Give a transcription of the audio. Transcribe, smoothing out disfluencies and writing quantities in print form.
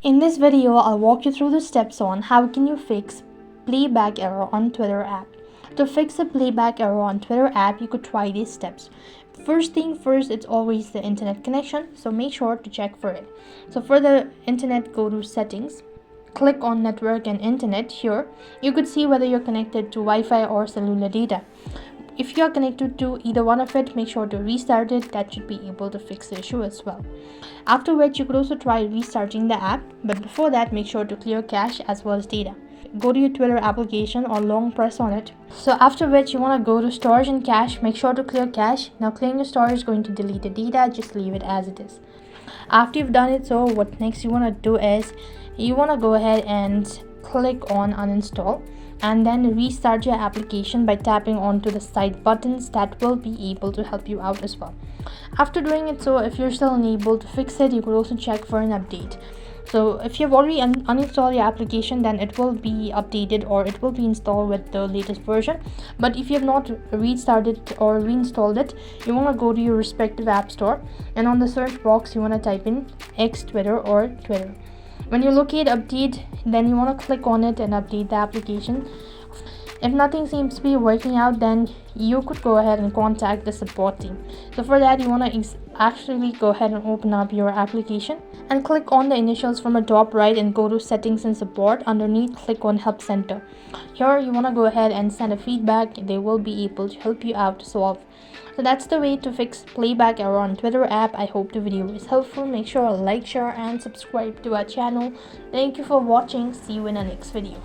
In this video, I'll walk you through the steps on how can you fix playback error on Twitter app. To fix a playback error on Twitter app, you could try these steps. First thing first, it's always the internet connection, so make sure to check for it. So for the internet, go to settings, click on network and internet. Here you could see whether you're connected to Wi-Fi or cellular data. If you are connected to either one of it, make sure to restart it. That should be able to fix the issue as well. After which, you could also try restarting the app, but before that, make sure to clear cache as well as data. Go to your Twitter application or long press on it. So after which, you want to go to storage and cache. Make sure to clear cache. Now clearing your storage is going to delete the data. Just leave it as it is. After you've done it, so what next you want to do is you want to go ahead and click on uninstall and then restart your application by tapping onto the side buttons. That will be able to help you out as well. After doing it, so if you're still unable to fix it, you could also check for an update. So if you've already uninstalled your application, then it will be updated or it will be installed with the latest version. But if you have not restarted or reinstalled it, you want to go to your respective app store, and on the search box you want to type in X Twitter or Twitter. When you locate update, then you want to click on it and update the application. If nothing seems to be working out, then you could go ahead and contact the support team. So for that, you want to actually go ahead and open up your application and click on the initials from the top right and go to settings and support. Underneath, click on help center. Here you want to go ahead and send a feedback. They will be able to help you out to solve. So that's the way to fix playback error on Twitter app. I hope the video is helpful. Make sure to like, share and subscribe to our channel. Thank you for watching. See you in the next video.